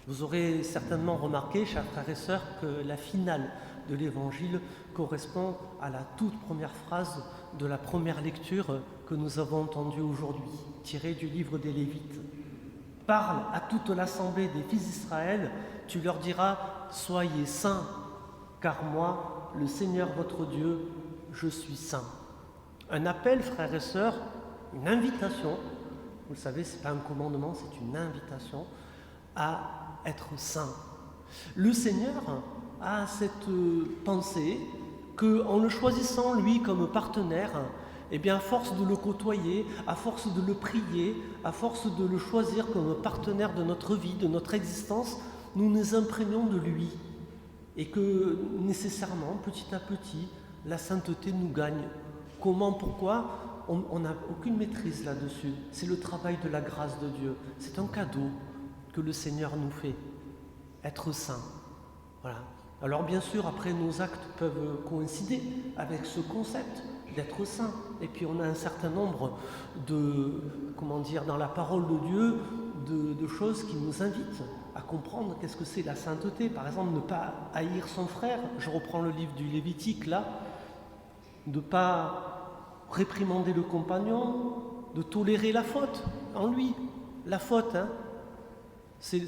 Vous aurez certainement remarqué, chers frères et sœurs, que la finale de l'Évangile correspond à la toute première phrase de la première lecture que nous avons entendue aujourd'hui, tirée du livre des Lévites. « Parle à toute l'assemblée des fils d'Israël, tu leur diras « Soyez saints, car moi, le Seigneur votre Dieu, je suis saint. » Un appel, frères et sœurs, une invitation, vous le savez, ce n'est pas un commandement, c'est une invitation à être saint. Le Seigneur a cette pensée qu'en le choisissant, lui, comme partenaire, eh bien, à force de le côtoyer, à force de le prier, à force de le choisir comme partenaire de notre vie, de notre existence, nous nous imprégnons de lui. Et que, nécessairement, petit à petit, la sainteté nous gagne. Comment, pourquoi ? On n'a aucune maîtrise là-dessus. C'est le travail de la grâce de Dieu. C'est un cadeau que le Seigneur nous fait. Être saint. Voilà. Alors bien sûr, après, nos actes peuvent coïncider avec ce concept d'être saint. Et puis on a un certain nombre dans la parole de Dieu, de choses qui nous invitent à comprendre qu'est-ce que c'est la sainteté. Par exemple, ne pas haïr son frère. Je reprends le livre du Lévitique là. De ne pas réprimander le compagnon, de tolérer la faute en lui. La faute, hein. Ne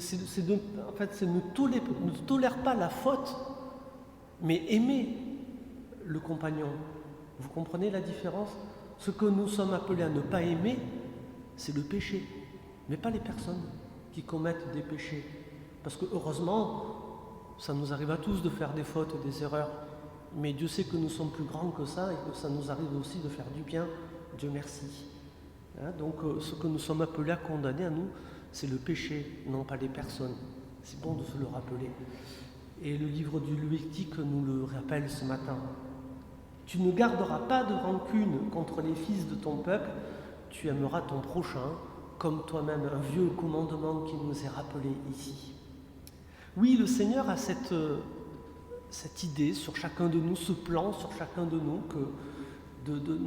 tolère pas la faute, mais aimer le compagnon. Vous comprenez la différence ? Ce que nous sommes appelés à ne pas aimer, c'est le péché, mais pas les personnes qui commettent des péchés. Parce que heureusement, ça nous arrive à tous de faire des fautes et des erreurs. Mais Dieu sait que nous sommes plus grands que ça et que ça nous arrive aussi de faire du bien. Dieu merci. Donc ce que nous sommes appelés à condamner à nous, c'est le péché, non pas les personnes. C'est bon de se le rappeler. Et le livre du Lévitique nous le rappelle ce matin. Tu ne garderas pas de rancune contre les fils de ton peuple, tu aimeras ton prochain comme toi-même, un vieux commandement qui nous est rappelé ici. Oui, le Seigneur a cette idée sur chacun de nous, ce plan sur chacun de nous, que de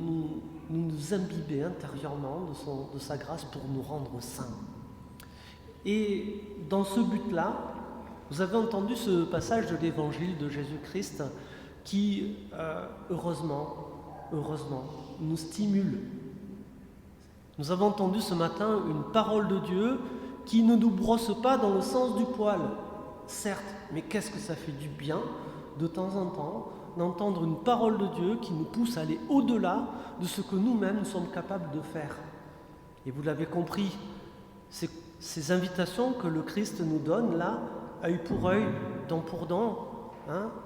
nous imbiber intérieurement de sa grâce pour nous rendre saints. Et dans ce but-là, vous avez entendu ce passage de l'Évangile de Jésus-Christ qui, heureusement, nous stimule. Nous avons entendu ce matin une parole de Dieu qui ne nous brosse pas dans le sens du poil. Certes, mais qu'est-ce que ça fait du bien de temps en temps d'entendre une parole de Dieu qui nous pousse à aller au-delà de ce que nous-mêmes nous sommes capables de faire. Et vous l'avez compris, ces invitations que le Christ nous donne là, œil pour œil, dent pour dent,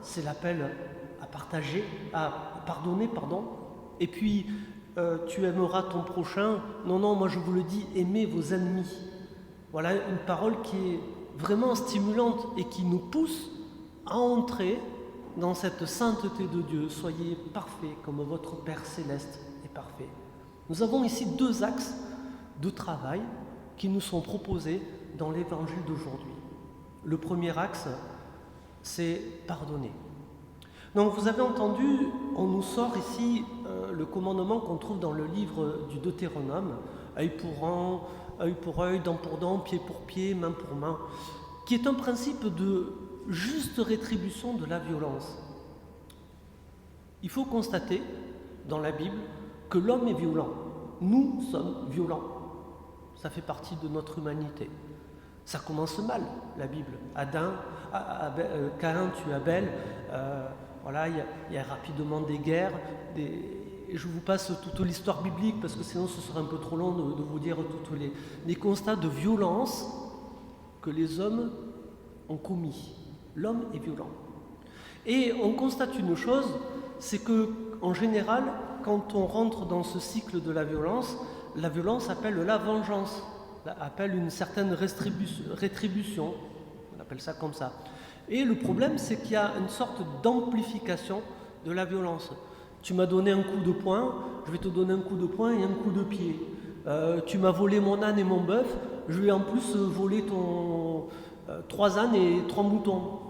c'est l'appel à partager, à pardonner, et puis tu aimeras ton prochain. Non, moi je vous le dis, aimez vos ennemis. Voilà une parole qui est vraiment stimulante et qui nous pousse à entrer dans cette sainteté de Dieu. Soyez parfaits comme votre Père céleste est parfait. Nous avons ici deux axes de travail qui nous sont proposés dans l'évangile d'aujourd'hui. Le premier axe, c'est pardonner. Donc vous avez entendu, on nous sort ici le commandement qu'on trouve dans le livre du Deutéronome, œil pour œil, dent pour dent, pied pour pied, main pour main, qui est un principe de juste rétribution de la violence. Il faut constater dans la Bible que l'homme est violent. Nous sommes violents. Ça fait partie de notre humanité. Ça commence mal, la Bible. Caïn tue Abel. Il y a rapidement des guerres. Je vous passe toute l'histoire biblique parce que sinon ce serait un peu trop long de vous dire tous les constats de violence que les hommes ont commis. L'homme est violent. Et on constate une chose, c'est que en général, quand on rentre dans ce cycle de la violence appelle la vengeance, appelle une certaine rétribution, on appelle ça comme ça. Et le problème, c'est qu'il y a une sorte d'amplification de la violence. Tu m'as donné un coup de poing, je vais te donner un coup de poing et un coup de pied. Tu m'as volé mon âne et mon bœuf, je vais en plus voler 3 ânes et 3 moutons.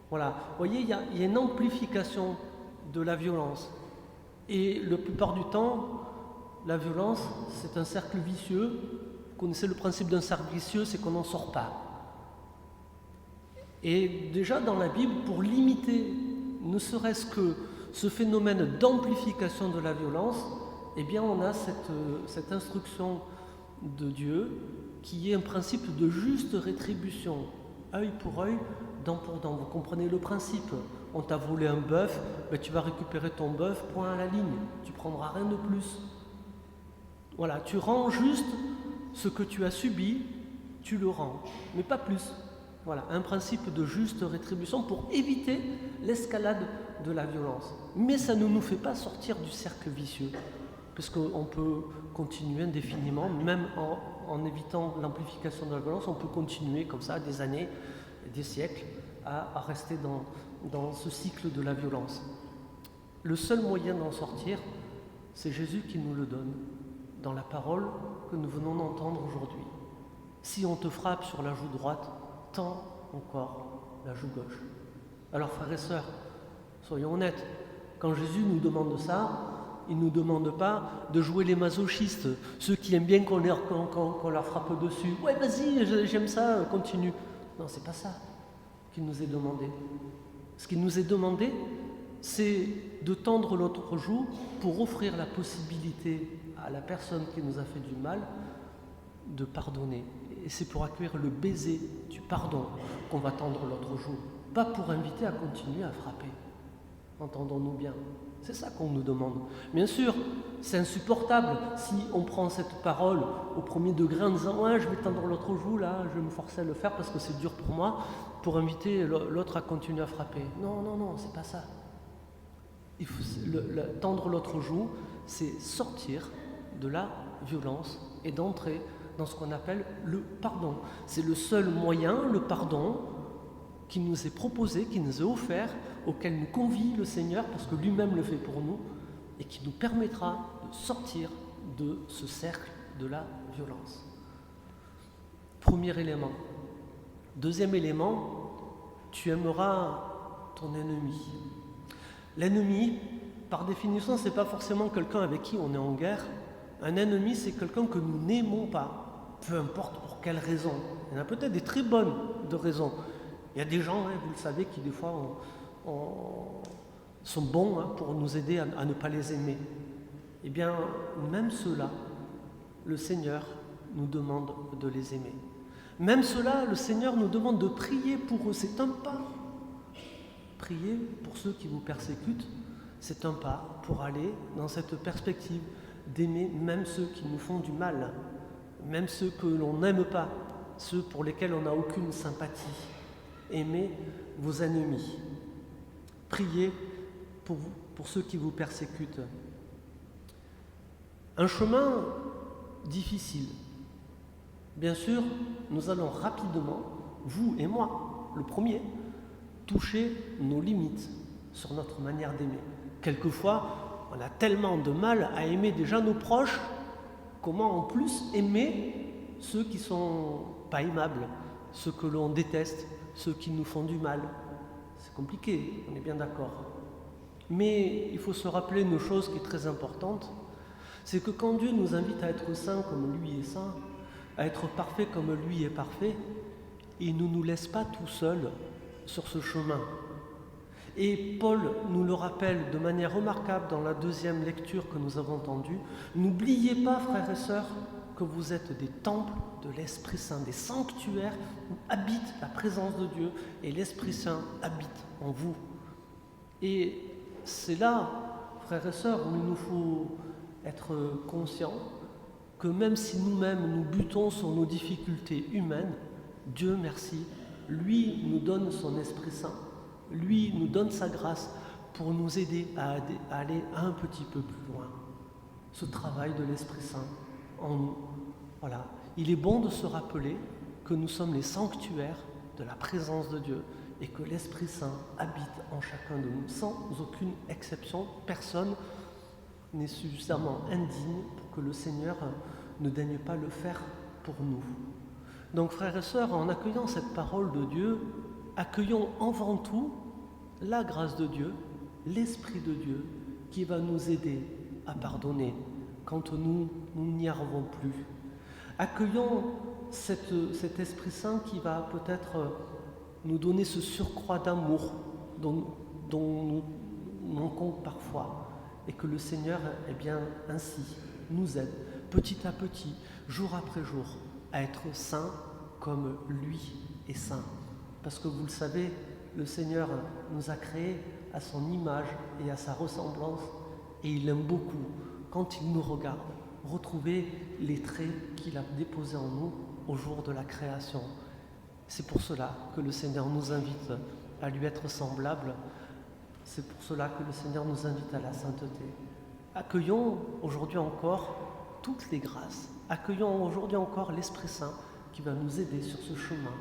Voilà. Vous voyez, il y a une amplification de la violence. Et la plupart du temps, la violence, c'est un cercle vicieux. Vous connaissez le principe d'un cercle vicieux, c'est qu'on n'en sort pas. Et déjà dans la Bible, pour limiter ne serait-ce que ce phénomène d'amplification de la violence, eh bien on a cette instruction de Dieu qui est un principe de juste rétribution, œil pour œil, dent pour dent. Vous comprenez le principe? On t'a volé un bœuf, ben tu vas récupérer ton bœuf, point à la ligne. Tu ne prendras rien de plus. Voilà, tu rends juste ce que tu as subi, tu le rends, mais pas plus. Voilà, un principe de juste rétribution pour éviter l'escalade de la violence. Mais ça ne nous fait pas sortir du cercle vicieux, parce qu'on peut continuer indéfiniment, même en évitant l'amplification de la violence, on peut continuer comme ça des années, des siècles, à rester dans ce cycle de la violence. Le seul moyen d'en sortir, c'est Jésus qui nous le donne, dans la parole que nous venons d'entendre aujourd'hui. Si on te frappe sur la joue droite, tends encore la joue gauche. Alors frères et sœurs, soyons honnêtes, quand Jésus nous demande ça, il ne nous demande pas de jouer les masochistes, ceux qui aiment bien qu'on leur frappe dessus. Ouais, vas-y, j'aime ça, continue. Non, c'est pas ça qu'il nous est demandé. Ce qu'il nous est demandé, c'est de tendre l'autre joue pour offrir la possibilité à la personne qui nous a fait du mal de pardonner. Et c'est pour accueillir le baiser du pardon qu'on va tendre l'autre joue, pas pour inviter à continuer à frapper. Entendons-nous bien. C'est ça qu'on nous demande. Bien sûr, c'est insupportable si on prend cette parole au premier degré en disant « Ouais, je vais tendre l'autre joue, là, je vais me forcer à le faire parce que c'est dur pour moi », pour inviter l'autre à continuer à frapper. Non, non, non, c'est pas ça. Il faut, tendre l'autre joue, c'est sortir de la violence et d'entrer dans ce qu'on appelle le pardon. C'est le seul moyen, le pardon, qui nous est proposé, qui nous est offert, auquel nous convie le Seigneur, parce que lui-même le fait pour nous, et qui nous permettra de sortir de ce cercle de la violence. Premier élément. Deuxième élément, tu aimeras ton ennemi. L'ennemi, par définition, ce n'est pas forcément quelqu'un avec qui on est en guerre. Un ennemi, c'est quelqu'un que nous n'aimons pas, peu importe pour quelle raison. Il y en a peut-être des très bonnes de raisons. Il y a des gens, vous le savez, qui des fois sont bons pour nous aider à ne pas les aimer. Eh bien, même ceux-là, le Seigneur nous demande de les aimer. Même ceux-là, le Seigneur nous demande de prier pour eux. C'est un pas. Prier pour ceux qui vous persécutent, c'est un pas pour aller dans cette perspective d'aimer même ceux qui nous font du mal, même ceux que l'on n'aime pas, ceux pour lesquels on n'a aucune sympathie. Aimez vos ennemis. Priez pour ceux qui vous persécutent. Un chemin difficile. Bien sûr, nous allons rapidement, vous et moi, le premier, toucher nos limites sur notre manière d'aimer. Quelquefois, on a tellement de mal à aimer déjà nos proches, comment en plus aimer ceux qui ne sont pas aimables, ceux que l'on déteste, ceux qui nous font du mal. C'est compliqué, on est bien d'accord. Mais il faut se rappeler une chose qui est très importante, c'est que quand Dieu nous invite à être saints comme lui est saint, à être parfaits comme lui est parfait, il ne nous laisse pas tout seuls sur ce chemin. Et Paul nous le rappelle de manière remarquable dans la deuxième lecture que nous avons entendue. N'oubliez pas, frères et sœurs, que vous êtes des temples de l'Esprit Saint, des sanctuaires où habite la présence de Dieu et l'Esprit Saint habite en vous. Et c'est là, frères et sœurs, où il nous faut être conscients que même si nous-mêmes nous butons sur nos difficultés humaines, Dieu merci, lui nous donne son Esprit Saint, lui nous donne sa grâce pour nous aider à aller un petit peu plus loin. Ce travail de l'Esprit Saint en nous. Voilà. Il est bon de se rappeler que nous sommes les sanctuaires de la présence de Dieu et que l'Esprit Saint habite en chacun de nous, sans aucune exception. Personne n'est suffisamment indigne pour que le Seigneur ne daigne pas le faire pour nous. Donc, frères et sœurs, en accueillant cette parole de Dieu, accueillons avant tout la grâce de Dieu, l'Esprit de Dieu, qui va nous aider à pardonner quand nous n'y arrivons plus. Accueillons cet Esprit Saint qui va peut-être nous donner ce surcroît d'amour dont nous manquons parfois, et que le Seigneur, eh bien, ainsi, nous aide, petit à petit, jour après jour, à être saints comme lui est saint. Parce que vous le savez, le Seigneur nous a créés à son image et à sa ressemblance, et il aime beaucoup, quand il nous regarde, retrouver les traits qu'il a déposés en nous au jour de la création. C'est pour cela que le Seigneur nous invite à lui être semblable. C'est pour cela que le Seigneur nous invite à la sainteté. Accueillons aujourd'hui encore toutes les grâces. Accueillons aujourd'hui encore l'Esprit Saint qui va nous aider sur ce chemin